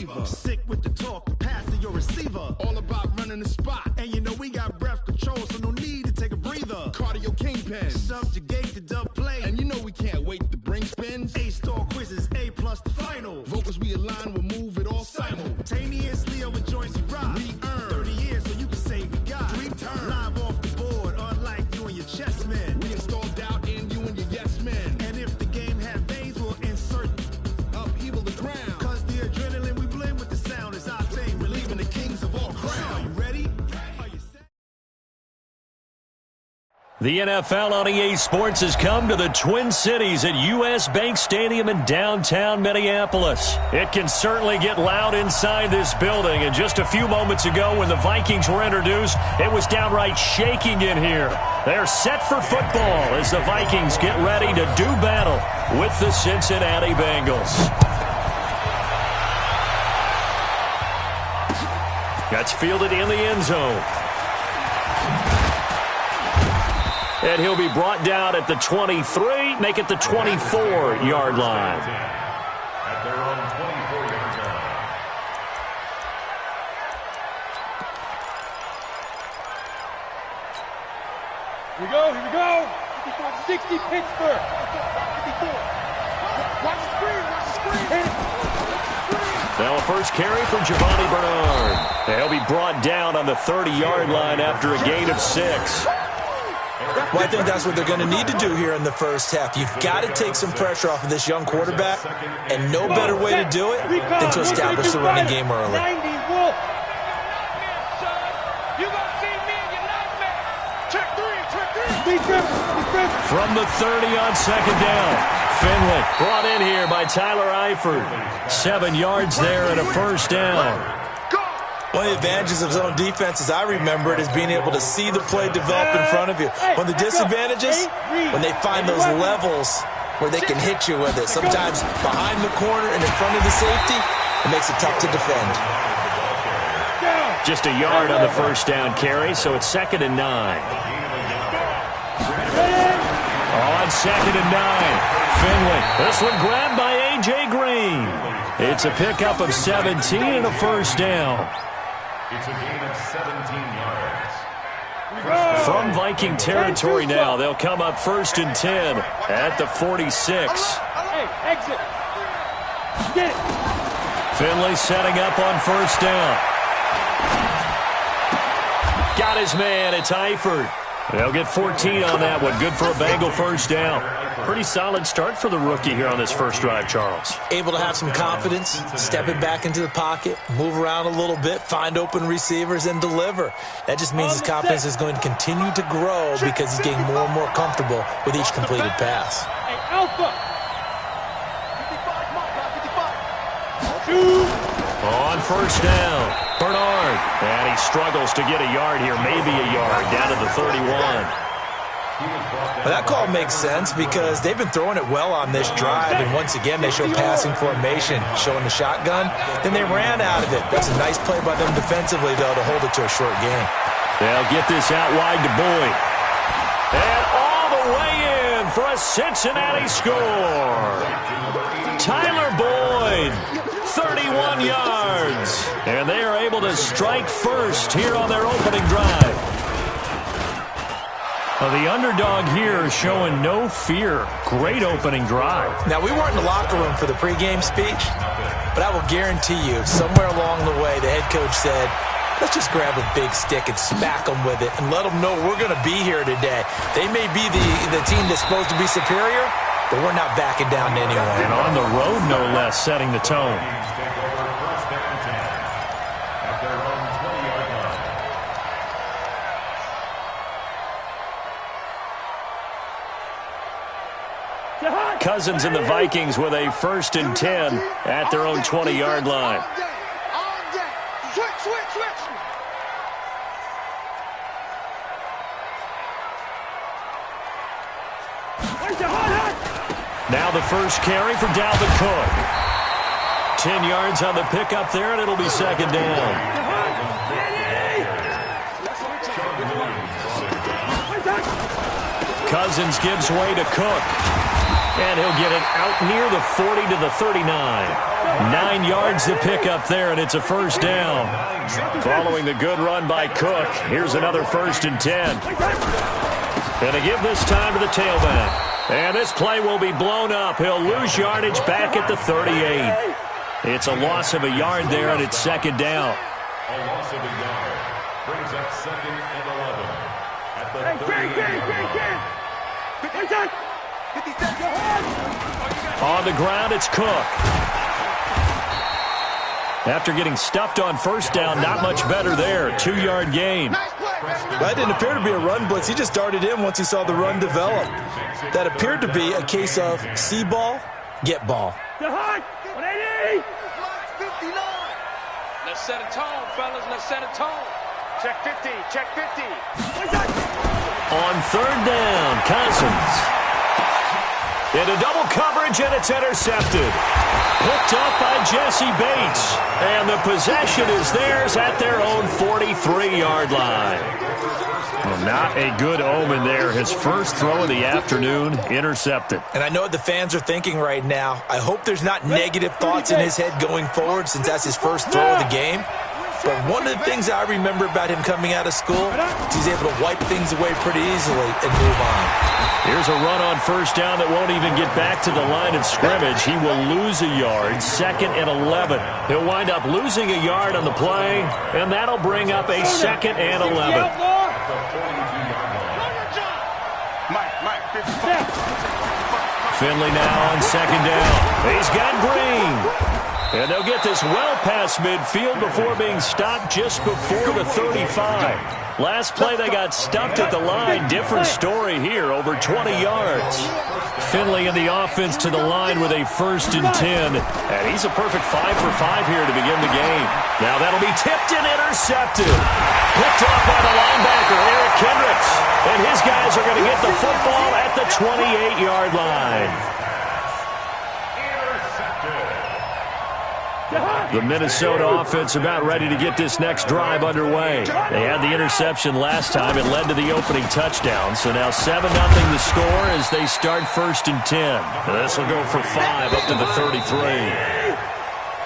believer. Sick with the talk, the pass to your receiver. All about running the spot. And you know we got breath control, so no need to take a breather. Cardio kingpin. Subjugate the dub play. And you know we can't wait to bring spins. A-star quizzes, A+ the final. Vocals we align, we'll move it all simultaneously over joints we rock. We earn 30 years so you can say we got 3 turns. Live off the board, unlike you and your chess men. We install doubt in you and your yes men. And if the game had veins, we'll insert upheaval the ground. Cause the adrenaline we blend with the sound is our thing. Relieving the kings of all crowns. Are you ready? Are you set? The NFL on EA Sports has come to the Twin Cities at US Bank Stadium in downtown Minneapolis. It can certainly get loud inside this building, and just a few moments ago when the Vikings were introduced, it was downright shaking in here. They're set for football as the Vikings get ready to do battle with the Cincinnati Bengals. That's fielded in the end zone. And he'll be brought down at the 23, make it the 24-yard line. At their own 24-yard line. Here we go, here we go. 60 Pittsburgh. 54. Watch the screen. Now a first carry for Giovanni Bernard. They'll be brought down on the 30-yard line after a gain of 6. Well, I think that's what they're going to need to do here in the first half. You've got to take some pressure off of this young quarterback, and no better way to do it than to establish the running game early. From the 30 on second down, Finley brought in here by Tyler Eifert. 7 yards there and a first down. One of the advantages of zone defense, as I remember it, is being able to see the play develop in front of you. One of the disadvantages, when they find those levels where they can hit you with it. Sometimes behind the corner and in front of the safety, it makes it tough to defend. Just a yard on the first down carry, so it's 2nd and 9. On 2nd and 9, Finley. This one grabbed by A.J. Green. It's a pickup of 17 and a first down. It's a gain of 17 yards. From Viking territory now, they'll come up 1st and 10 at the 46. Hey, exit. Get it. Finley setting up on first down. Got his man, it's Eifert. They'll get 14 on that one. Good for a Bengal first down. Pretty solid start for the rookie here on this first drive, Charles. Able to have some confidence, step it back into the pocket, move around a little bit, find open receivers, and deliver. That just means his confidence is going to continue to grow because he's getting more and more comfortable with each completed pass. Hey, Alpha. On first down, Bernard. And he struggles to get a yard here, maybe a yard, down to the 31. Well, that call makes sense because they've been throwing it well on this drive, and once again they show passing formation, showing the shotgun. Then they ran out of it. That's a nice play by them defensively, though, to hold it to a short gain. They'll get this out wide to Boyd. And all the way in for a Cincinnati score. Tyler Boyd, 31 yards. And they are able to strike first here on their opening drive. Well, the underdog here is showing no fear. Great opening drive. Now, we weren't in the locker room for the pregame speech, but I will guarantee you, somewhere along the way, the head coach said, let's just grab a big stick and smack them with it and let them know we're going to be here today. They may be the team that's supposed to be superior, but we're not backing down to anyone. And on the road, no less, setting the tone. Cousins and the Vikings with a 1st and 10 at their own 20-yard line. Now the first carry for Dalvin Cook. 10 yards on the pickup there, and it'll be 2nd down. Cousins gives way to Cook. And he'll get it out near the 40 to the 39. 9 yards to pick up there, and it's a first down. Following the good run by Cook, here's another 1st and 10. And to give this time to the tailback. And this play will be blown up. He'll lose yardage back at the 38. It's a loss of a yard there, and it's 2nd down. A loss of a yard brings up 2nd and 11 at the 38. On the ground, it's Cook. After getting stuffed on 1st down, not much better there. 2-yard gain. That didn't appear to be a run blitz. He just darted in once he saw the run develop. That appeared to be a case of see ball, get ball. Let's set a tone, fellas. Let's set a tone. Check 50. Check 50. On 3rd down, Cousins. Into double coverage, and it's intercepted. Picked up by Jesse Bates. And the possession is theirs at their own 43-yard line. Well, not a good omen there. His first throw of the afternoon intercepted. And I know what the fans are thinking right now. I hope there's not negative thoughts in his head going forward since that's his first throw of the game. But one of the things I remember about him coming out of school is he's able to wipe things away pretty easily and move on. Here's a run on 1st down that won't even get back to the line of scrimmage. He will lose a yard, 2nd and 11. He'll wind up losing a yard on the play, and that'll bring up a 2nd and 11. Finley now on 2nd down. He's got Green. And they'll get this well past midfield before being stopped just before the 35. Last play they got stuffed at the line. Different story here, over 20 yards. Finley in the offense to the line with a 1st and 10. And he's a perfect 5 for 5 here to begin the game. Now that'll be tipped and intercepted. Picked off by the linebacker, Eric Kendricks. And his guys are going to get the football at the 28-yard line. The Minnesota offense about ready to get this next drive underway. They had the interception last time. It led to the opening touchdown. So now 7-0 the score as they start 1st and 10. This will go for 5 up to the 33.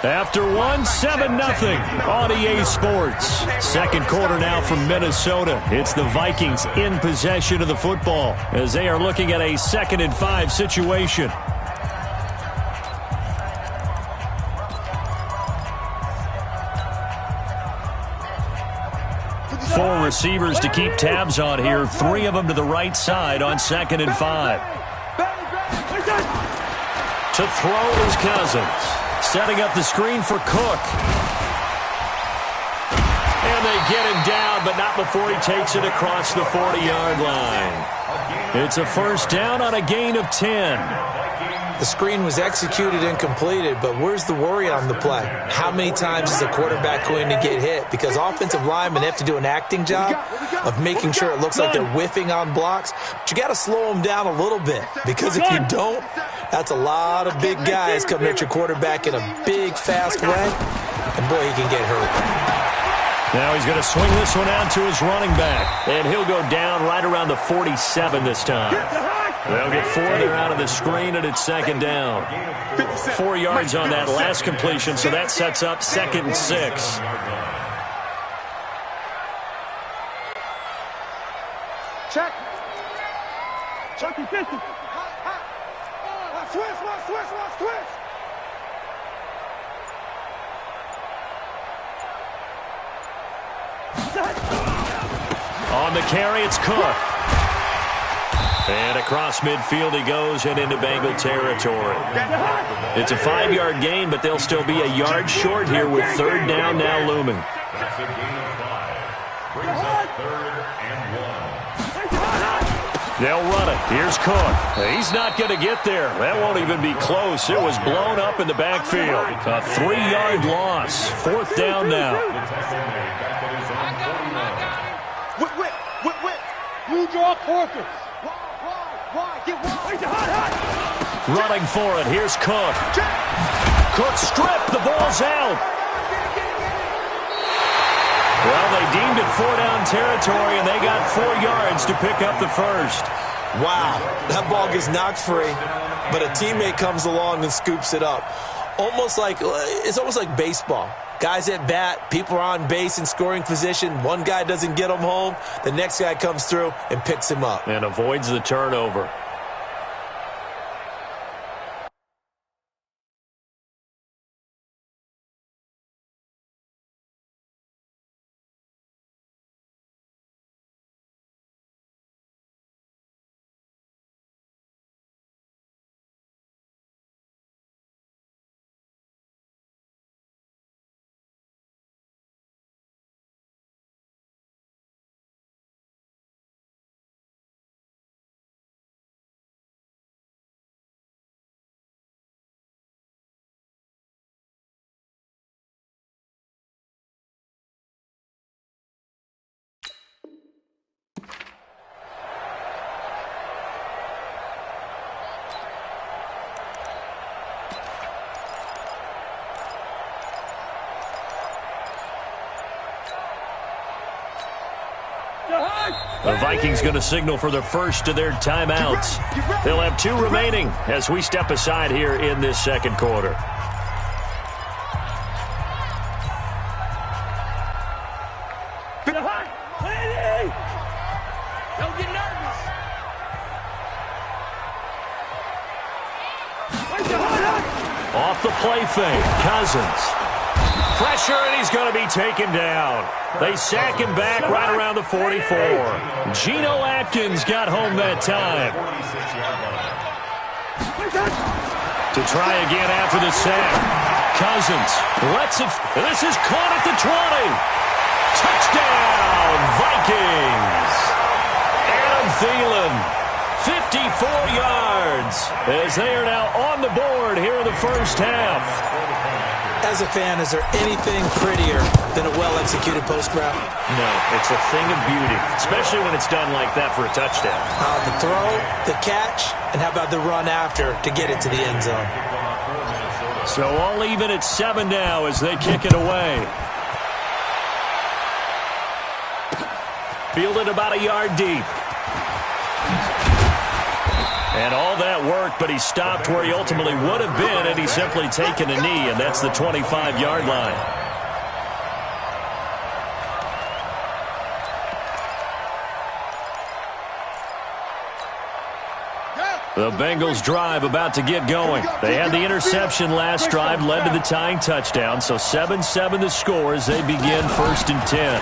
After 7-0 on EA Sports. 2nd quarter now from Minnesota. It's the Vikings in possession of the football as they are looking at a 2nd and 5 situation. 4 receivers to keep tabs on here. 3 of them to the right side on 2nd and 5. To throw is Cousins. Setting up the screen for Cook. And they get him down, but not before he takes it across the 40-yard line. It's a 1st down on a gain of 10. The screen was executed and completed, but where's the worry on the play? How many times is a quarterback going to get hit? Because offensive linemen have to do an acting job of making sure it looks like they're whiffing on blocks. But you got to slow them down a little bit, because if you don't, that's a lot of big guys coming at your quarterback in a big, fast way. And boy, he can get hurt. Now he's going to swing this one out to his running back. And he'll go down right around the 47 this time. They'll get 4 there out of the screen, and it's 2nd down. 4 yards on that last completion, so that sets up 2nd and 6. Check. Check your distance. Switch. On the carry, it's Cook. And across midfield he goes and into Bengal territory. It's a 5-yard gain, but they'll still be a yard short here with 3rd down now looming. That's a gain of 5. Brings up 3rd and 1. They'll run it. Here's Cook. He's not going to get there. That won't even be close. It was blown up in the backfield. A 3-yard loss. 4th down now. You draw Corker. Running for it. Here's Cook. Cook stripped. The ball's out. Well, they deemed it 4-down territory, and they got 4 yards to pick up the first. Wow, that ball gets knocked free, but a teammate comes along and scoops it up. It's almost like baseball. Guys at bat, people are on base in scoring position. One guy doesn't get him home. The next guy comes through and picks him up. And avoids the turnover. The Vikings going to signal for the first of their timeouts. They'll have 2 remaining as we step aside here in this second quarter. Don't get nervous. Off the play fake, Cousins. Pressure, and he's going to be taken down. They sack him back right around the 44. Geno Atkins got home that time. To try again after the sack. Cousins lets it. This is caught at the 20. Touchdown, Vikings. Adam Thielen, 54 yards, as they are now on the board here in the first half. As a fan, is there anything prettier than a well-executed post route? No, it's a thing of beauty, especially when it's done like that for a touchdown. The throw, the catch, and how about the run after to get it to the end zone? So all even at 7 now as they kick it away. Fielded about a yard deep. And all that work, but he stopped where he ultimately would have been had he simply taken a knee, and that's the 25-yard line. The Bengals drive about to get going. They had the interception last drive, led to the tying touchdown, so 7-7 the score as they begin 1st and 10.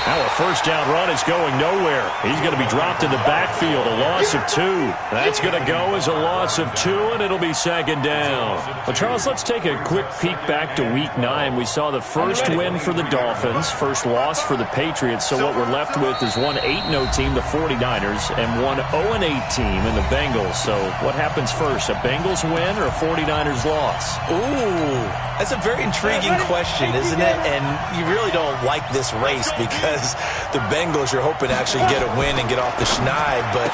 Now a first down run is going nowhere. He's going to be dropped in the backfield, a loss of 2. That's going to go as a loss of 2, and it'll be 2nd down. Well, Charles, let's take a quick peek back to Week 9. We saw the first win for the Dolphins, first loss for the Patriots, so what we're left with is one 8-0 team, the 49ers, and one 0-8 team in the Bengals. So what happens first, a Bengals win or a 49ers loss? Ooh, that's a very intriguing question, isn't it? And you really don't like this race because the Bengals, you're hoping to actually get a win and get off the schneid. But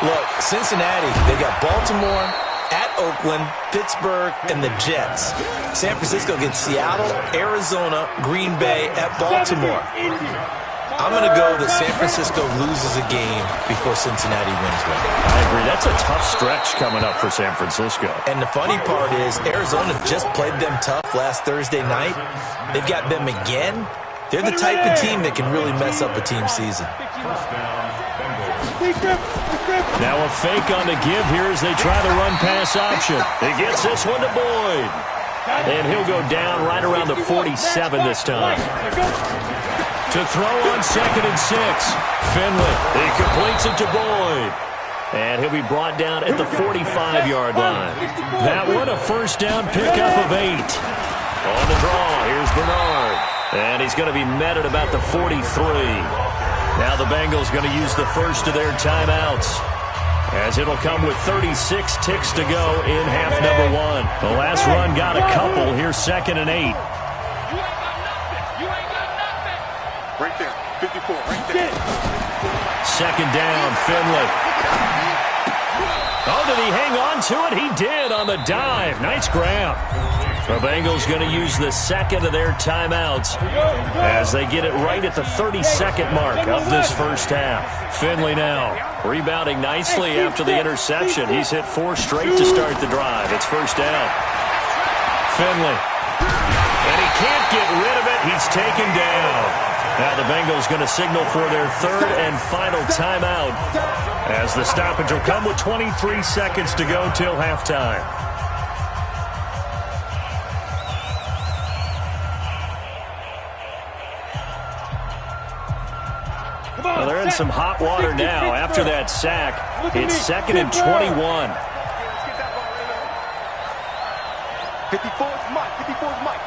look, Cincinnati, they got Baltimore, at Oakland, Pittsburgh, and the Jets. San Francisco gets Seattle, Arizona, Green Bay, at Baltimore. I'm going to go that San Francisco loses a game before Cincinnati wins one. I agree. That's a tough stretch coming up for San Francisco. And the funny part is Arizona just played them tough last Thursday night. They've got them again. They're the type of team that can really mess up a team season. Now a fake on the give here as they try the run-pass option. He gets this one to Boyd. And he'll go down right around the 47 this time. To throw on 2nd and 6. Finley. He completes it to Boyd. And he'll be brought down at the 45-yard line. That one a first down pickup of 8. On the draw, here's Bernard. And he's going to be met at about the 43. Now the Bengals going to use the first of their timeouts, as it'll come with 36 ticks to go in half number 1. The last run got a couple. Here's 2nd and 8. Right there, 54, right there. 2nd down, Finley. Oh, did he hang on to it? He did on the dive. Nice grab. The Bengals going to use the second of their timeouts as they get it right at the 30-second mark of this first half. Finley now rebounding nicely after the interception. He's hit 4 straight to start the drive. It's first down. Finley. And he can't get rid of it. He's taken down. Now the Bengals going to signal for their third and final timeout as the stoppage will come with 23 seconds to go till halftime. Well, they're in some hot water now after that sack. It's 2nd and 21. 54's Mike. 54's Mike.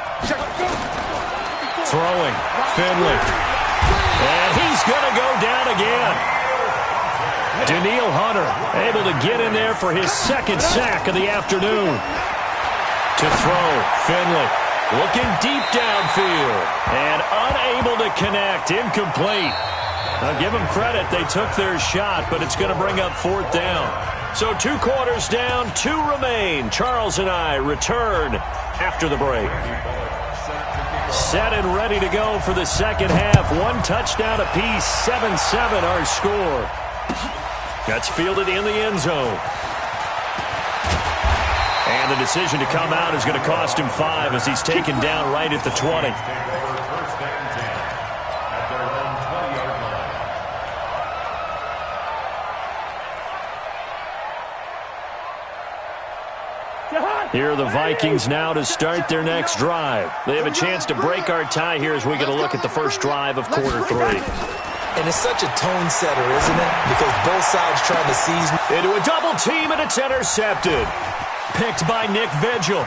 Throwing. Finley. And he's going to go down again. Daniil Hunter able to get in there for his second sack of the afternoon. To throw. Finley looking deep downfield. And unable to connect. Incomplete. Now give them credit. They took their shot, but it's going to bring up 4th down. So 2 quarters down, 2 remain. Charles and I return after the break. Set and ready to go for the second half. 1 touchdown apiece, 7-7 our score. That's fielded in the end zone. And the decision to come out is going to cost him 5 as he's taken down right at the 20. Here are the Vikings now to start their next drive. They have a chance to break our tie here as we get a look at the first drive of quarter 3. And it's such a tone setter, isn't it? Because both sides trying to seize. Into a double team, and it's intercepted. Picked by Nick Vigil.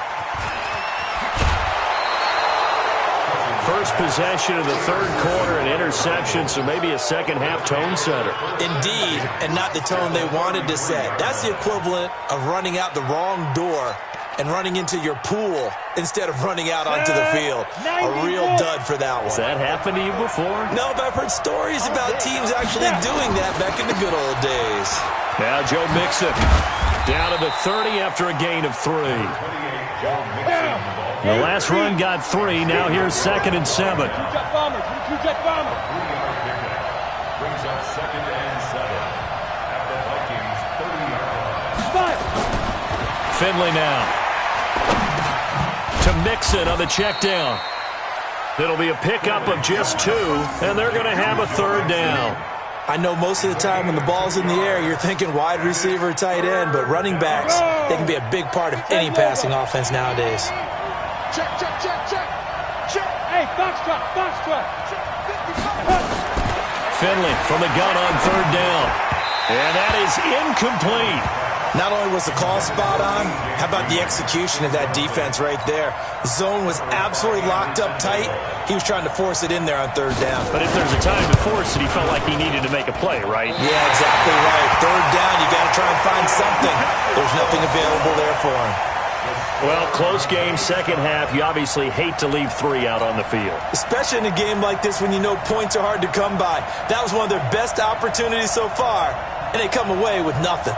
First possession of the third quarter, an interception, so maybe a second-half tone setter. Indeed, and not the tone they wanted to set. That's the equivalent of running out the wrong door and running into your pool instead of running out onto the field. A real dud for that one. Has that happened to you before? No, but I've heard stories about teams actually doing that back in the good old days. Now Joe Mixon down to the 30 after a gain of 3. The last run got 3. Now here's 2nd and 7. Brings up 2nd and 7 at the Vikings 30-yard line. Finley now to Mixon on the check down. It'll be a pickup of just 2, and they're going to have a 3rd down. I know most of the time when the ball's in the air, you're thinking wide receiver, tight end, but running backs, they can be a big part of any passing offense nowadays. Check. Hey, box truck. Finley from the gun on 3rd down. And that is incomplete. Not only was the call spot on, how about the execution of that defense right there? The zone was absolutely locked up tight. He was trying to force it in there on 3rd down. But if there's a time to force it, he felt like he needed to make a play, right? Yeah, exactly right. 3rd down, you got to try and find something. There's nothing available there for him. Well, close game, second half. You obviously hate to leave 3 out on the field. Especially in a game like this when you know points are hard to come by. That was one of their best opportunities so far, and they come away with nothing.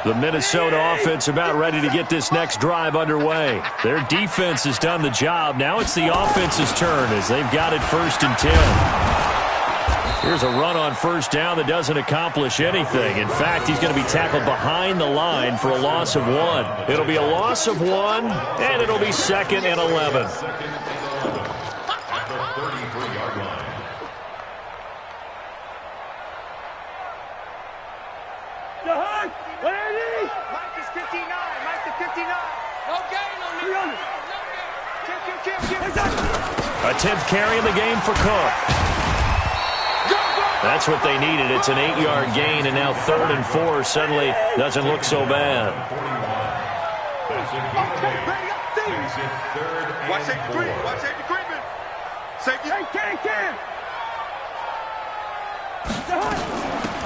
The Minnesota offense about ready to get this next drive underway. Their defense has done the job. Now it's the offense's turn as they've got it 1st and 10. Here's a run on 1st down that doesn't accomplish anything. In fact, he's going to be tackled behind the line for a loss of 1. It'll be a loss of 1, and it'll be 2nd and 11. At the 33-yard line. Mike is 59. No gain on this. A 10th carry in the game for Cook. That's what they needed. It's an 8-yard gain, and now 3rd and 4 suddenly doesn't look so bad. Watch safety Green. Watch safety Green. Safety. Can.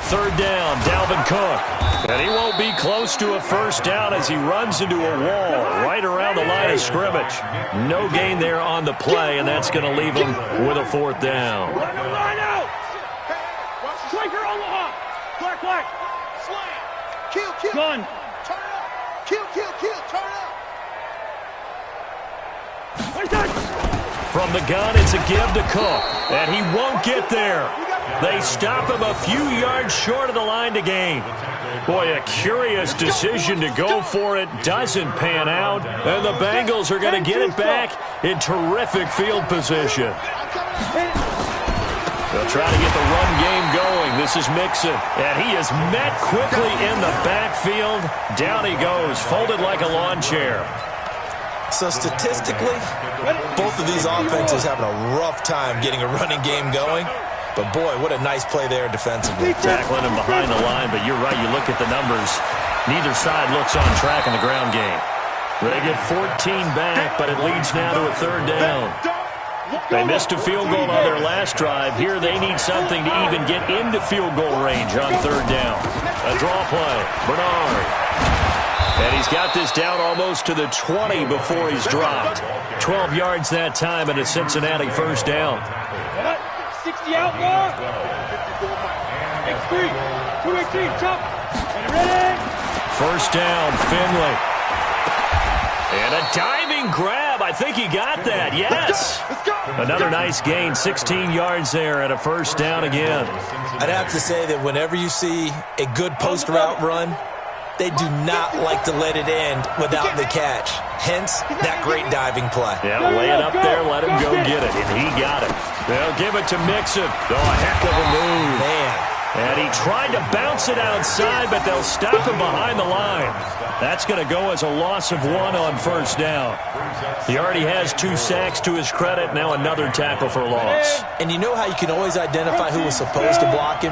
3rd down, Dalvin Cook. And he won't be close to a 1st down as he runs into a wall right around the line of scrimmage. No gain there on the play, and that's going to leave him with a 4th down. Line out. Striker Omaha. Black. Gun. Turn up. Kill, turn up. From the gun, it's a give to Cook, and he won't get there. They stop him a few yards short of the line to gain. Boy, a curious decision to go for it doesn't pan out, and the Bengals are going to get it back in terrific field position. They'll try to get the run game going. This is Mixon, and he is met quickly in the backfield. Down he goes, folded like a lawn chair. So statistically, both of these offenses having a rough time getting a running game going. But, boy, what a nice play there defensively. Tackling him behind the line, but you're right. You look at the numbers. Neither side looks on track in the ground game. They get 14 back, but it leads now to a third down. They missed a field goal on their last drive. Here they need something to even get into field goal range on third down. A draw play. Bernard. And he's got this down almost to the 20 before he's dropped. 12 yards that time and a Cincinnati first down. 60 out, X3, 218, chop, and ready. First down, Finley. And a diving grab. I think he got that, yes. Another nice gain, 16 yards there and a first down again. I'd have to say that whenever you see a good post route run, they do not like to let it end without the catch. Hence, that great diving play. Yeah, lay it up there, let him go get it, and he got it. They'll give it to Mixon. Oh, a heck of a move. Man. And he tried to bounce it outside, but they'll stop him behind the line. That's going to go as a loss of 1 on first down. He already has 2 sacks to his credit, now another tackle for loss. And you know how you can always identify who was supposed to block him?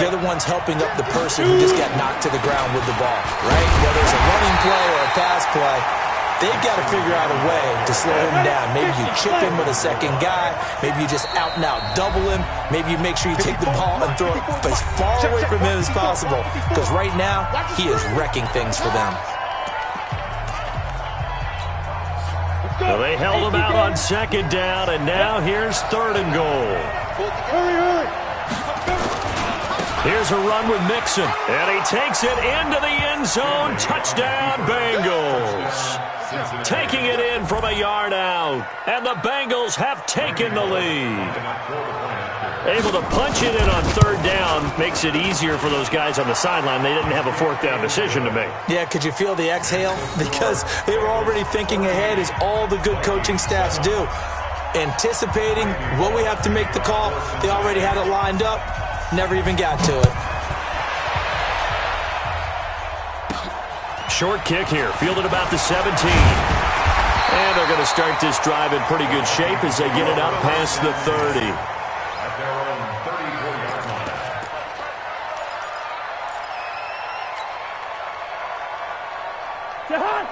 They're the ones helping up the person who just got knocked to the ground with the ball, right? Whether it's a running play or a pass play, they've got to figure out a way to slow him down. Maybe you chip him with a second guy. Maybe you just out-and-out double him. Maybe you make sure you take the ball and throw it as far away from him as possible. Because right now, he is wrecking things for them. Well, they held him out on second down, and now here's third and goal. Here's a run with Mixon, and he takes it into the end zone. Touchdown, Bengals. Taking it in from a yard out, and the Bengals have taken the lead. Able to punch it in on third down makes it easier for those guys on the sideline. They didn't have a fourth down decision to make. Yeah, could you feel the exhale? Because they were already thinking ahead, as all the good coaching staffs do. Anticipating what we have to make the call. They already had it lined up. Never even got to it. Short kick here, fielded about the 17. And they're going to start this drive in pretty good shape as they get it up past the 30.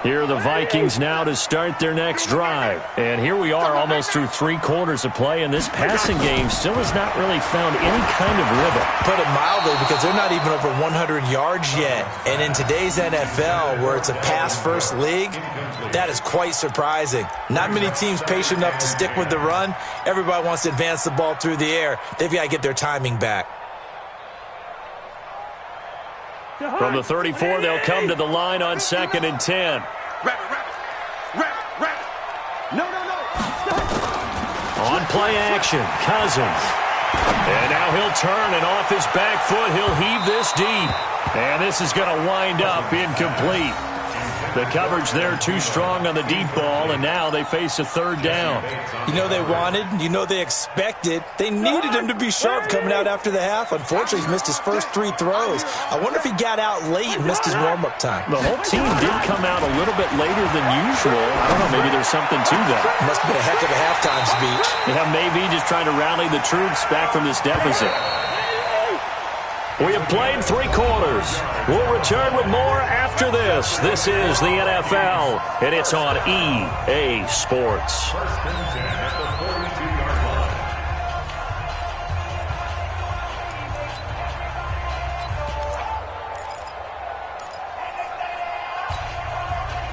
Here are the Vikings now to start their next drive. And here we are almost through 3 quarters of play, and this passing game still has not really found any kind of rhythm. Put it mildly, because they're not even over 100 yards yet. And in today's NFL, where it's a pass-first league, that is quite surprising. Not many teams patient enough to stick with the run. Everybody wants to advance the ball through the air. They've got to get their timing back. From the 34, they'll come to the line on 2nd and 10. No. On play action, Cousins. And now he'll turn, and off his back foot, he'll heave this deep. And this is going to wind up incomplete. The coverage there too strong on the deep ball, and now they face a third down. You know they wanted, you know they expected. They needed him to be sharp coming out after the half. Unfortunately, he's missed his first 3 throws. I wonder if he got out late and missed his warm-up time. The whole team did come out a little bit later than usual. I don't know, maybe there's something to that. Must have been a heck of a halftime speech. Yeah, maybe just trying to rally the troops back from this deficit. We have played 3 quarters. We'll return with more after this. This is the NFL, and it's on EA Sports.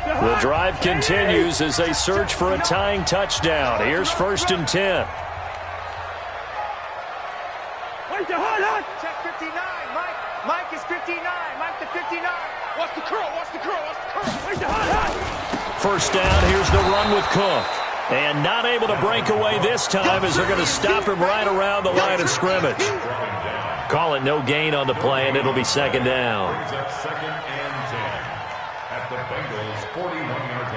The drive continues as they search for a tying touchdown. Here's 1st and 10. Check 59, Mike. Mike is 59. Mike to 59. Watch the run with Cook. And not able to break away this time as they're going to stop him right around the line of scrimmage. Call it no gain on the play, and it'll be second down. Brings up second and 10 at the Bengals' 41-yard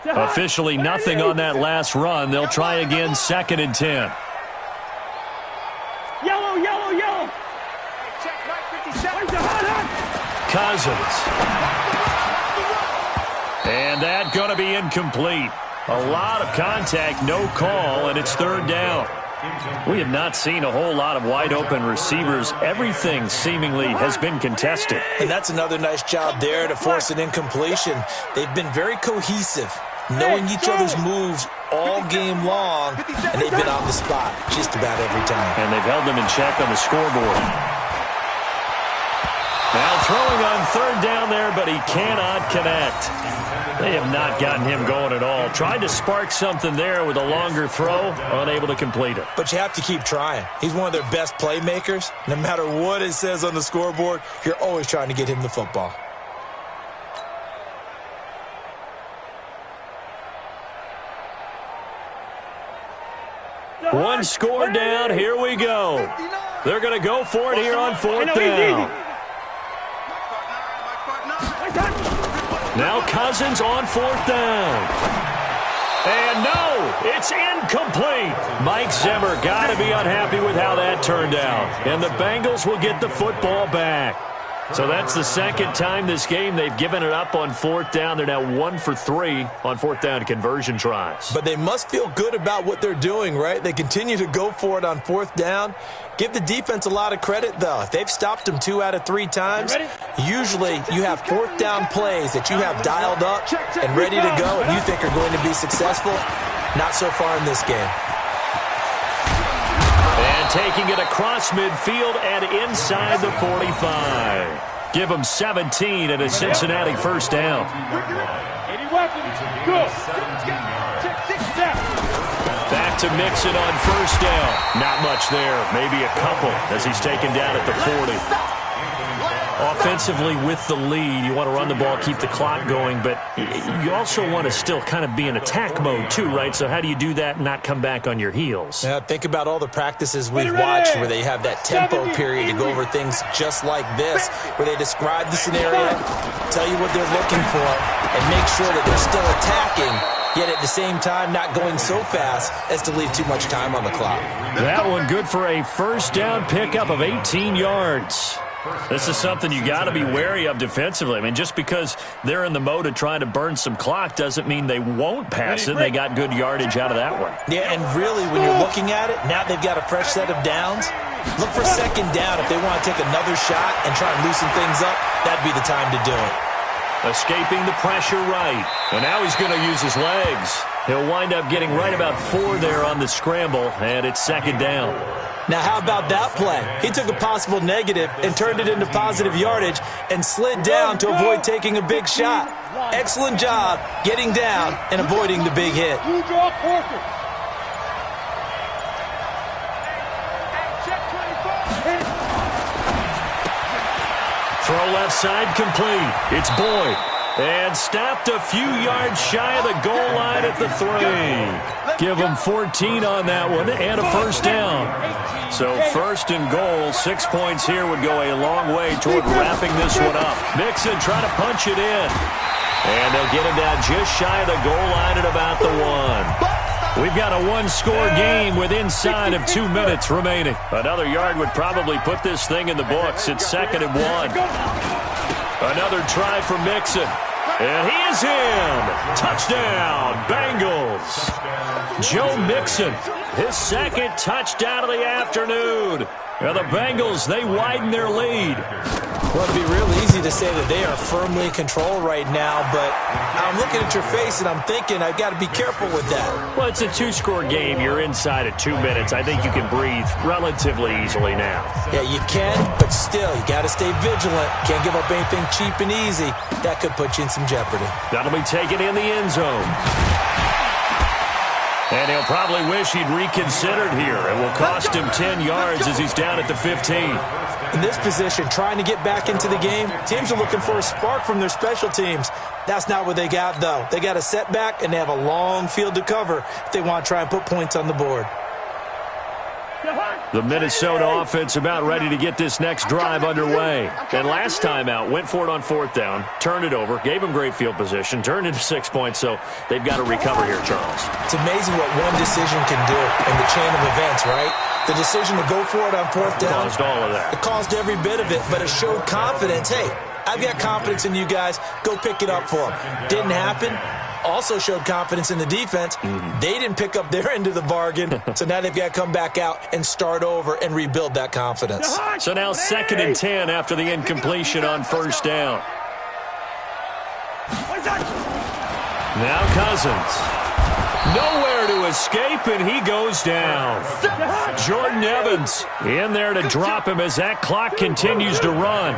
line. Officially nothing on that last run. They'll try again, second and 10. Yellow, yellow, yellow. Cousins. And that going to be incomplete. A lot of contact, no call, and it's third down. We have not seen a whole lot of wide-open receivers. Everything seemingly has been contested. And that's another nice job there to force an incompletion. They've been very cohesive, knowing each other's moves all game long, and they've been on the spot just about every time. And they've held them in check on the scoreboard. Now throwing on third down there, but he cannot connect. They have not gotten him going at all. Tried to spark something there with a longer throw, unable to complete it. But you have to keep trying. He's one of their best playmakers. No matter what it says on the scoreboard, you're always trying to get him the football. One score down, here we go. They're going to go for it here on fourth down. Now Cousins on fourth down. And no, it's incomplete. Mike Zimmer got to be unhappy with how that turned out. And the Bengals will get the football back. So that's the second time this game they've given it up on fourth down. They're now 1 for 3 on fourth down conversion tries. But they must feel good about what they're doing, right? They continue to go for it on fourth down. Give the defense a lot of credit, though. If they've stopped them 2 out of 3 times, usually you have fourth down plays that you have dialed up and ready to go and you think are going to be successful. Not so far in this game. And taking it across midfield and inside the 45. Give them 17 and a Cincinnati first down. Back to Mixon on first down. Not much there. Maybe a couple as he's taken down at the 40. Offensively with the lead, you want to run the ball, keep the clock going, but you also want to still kind of be in attack mode too, right? So how do you do that and not come back on your heels? Yeah, think about all the practices we've watched where they have that tempo period to go over things just like this, where they describe the scenario, tell you what they're looking for, and make sure that they're still attacking, yet at the same time not going so fast as to leave too much time on the clock. That one good for a first down pickup of 18 yards. This is something you got to be wary of defensively. I mean, just because they're in the mode of trying to burn some clock doesn't mean they won't pass it. They got good yardage out of that one. Yeah, and really, when you're looking at it, now they've got a fresh set of downs. Look for second down if they want to take another shot and try and loosen things up. That'd be the time to do it. Escaping the pressure right. And now he's going to use his legs. He'll wind up getting right about 4 there on the scramble, and it's second down. Now, how about that play? He took a possible negative and turned it into positive yardage and slid down to avoid taking a big shot. Excellent job getting down and avoiding the big hit. Throw left side complete. It's Boyd. And stopped a few yards shy of the goal line at the 3. Give them 14 on that one and a first down. So first and goal, 6 points here would go a long way toward wrapping this one up. Mixon trying to punch it in. And they'll get him down just shy of the goal line at about the 1. We've got a one-score game with inside of 2 minutes remaining. Another yard would probably put this thing in the books. It's second and 1. Another try for Mixon. And he is in. Touchdown, Bengals. Joe Mixon, his second touchdown of the afternoon. And the Bengals, they widen their lead. Well, it'd be real easy to say that they are firmly in control right now, but I'm looking at your face and I'm thinking I've got to be careful with that. Well, it's a 2-score game. You're inside at 2 minutes. I think you can breathe relatively easily now. Yeah, you can, but still, you got to stay vigilant. Can't give up anything cheap and easy. That could put you in some jeopardy. That'll be taken in the end zone. And he'll probably wish he'd reconsidered here. It will cost him 10 yards as he's down at the 15. In this position, trying to get back into the game, teams are looking for a spark from their special teams. That's not what they got, though. They got a setback, and they have a long field to cover if they want to try and put points on the board. The Minnesota offense about ready to get this next drive underway. And last time out, went for it on 4th down, turned it over, gave them great field position, turned into 6 points, so they've got to recover here, Charles. It's amazing what one decision can do in the chain of events, right? The decision to go for it on 4th down. Caused all of that. It caused every bit of it, but it showed confidence. Hey, I've got confidence in you guys. Go pick it up for them. Didn't happen. Also showed confidence in the defense. They didn't pick up their end of the bargain, so now they've got to come back out and start over and rebuild that confidence. So now 2nd and 10 after the incompletion on 1st down. Now Cousins. Nowhere to escape, and he goes down. Jordan Evans in there to drop him as that clock continues to run.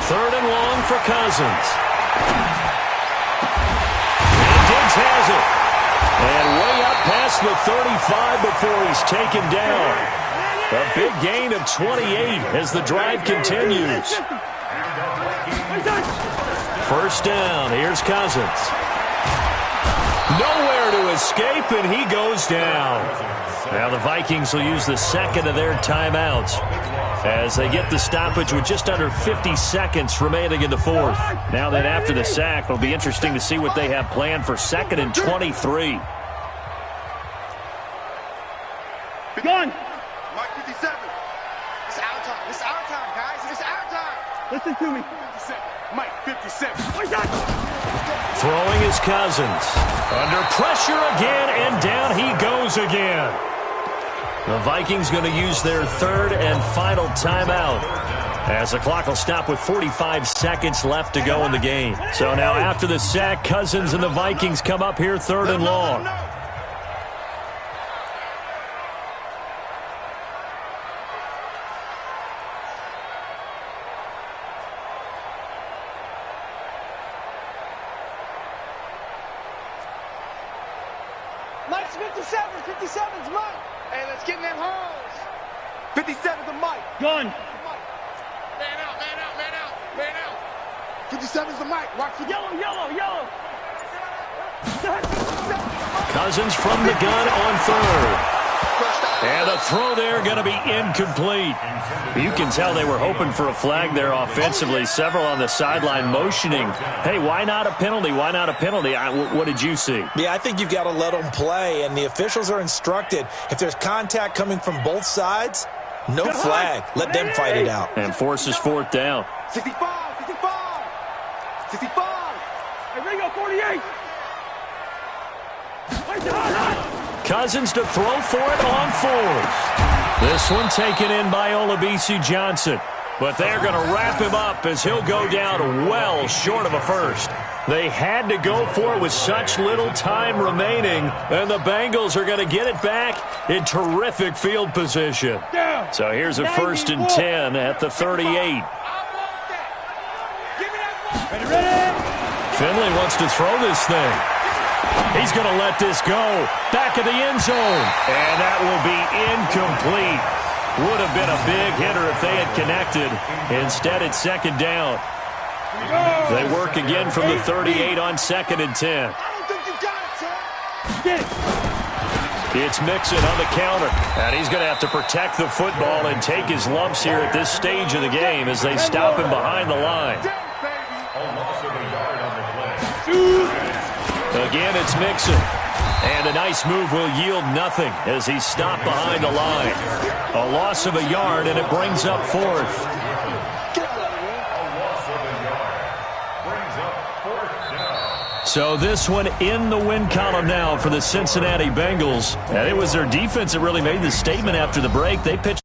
3rd and long for Cousins. And Diggs has it. And way up past the 35 before he's taken down. A big gain of 28 as the drive continues. 1st down. Here's Cousins. Nowhere to escape, and he goes down. Now the Vikings will use the 2nd of their timeouts as they get the stoppage with just under 50 seconds remaining in the 4th. Now that after the sack, it'll be interesting to see what they have planned for 2nd and 23. Be gone. Mike 57. It's our time. It's our time, guys. It's our time. Listen to me. 57. Mike 57. Throwing his Cousins. Under pressure again, and down he goes again. The Vikings going to use their 3rd and final timeout as the clock will stop with 45 seconds left to go in the game. So now after the sack, Cousins and the Vikings come up here 3rd and long. Mike's 57. 57's Mike. Hey, let's get in them holes. 57's a Mike. Gun. Man out, man out, man out, man out. 57's the Mike. Watch the Yellow, yellow, yellow. Cousins from the gun on 3rd. And the throw there going to be incomplete. You can tell they were hoping for a flag there offensively. Several on the sideline motioning. Hey, why not a penalty? Why not a penalty? What did you see? Yeah, I think you've got to let them play, and the officials are instructed. If there's contact coming from both sides, no flag. Let them fight it out. And forces 4th down. 65, 65, 65. Hey, Ringo, 48. Cousins to throw for it on 4th. This one taken in by Olabisi Johnson. But they're going to wrap him up as he'll go down well short of a first. They had to go for it with such little time remaining, and the Bengals are going to get it back in terrific field position. So here's a 1st and 10 at the 38. Finley wants to throw this thing. He's going to let this go. Back of the end zone. And that will be incomplete. Would have been a big hitter if they had connected. Instead, it's 2nd down. They work again from the 38 on 2nd and 10. I don't think you got it, son. Get it. It's Mixon on the counter. And he's going to have to protect the football and take his lumps here at this stage of the game as they stop him behind the line. Again, it's Mixon. And a nice move will yield nothing as he's stopped behind the line. A loss of a yard, and it brings up 4th. So this one in the win column now for the Cincinnati Bengals. And it was their defense that really made the statement after the break. They pitched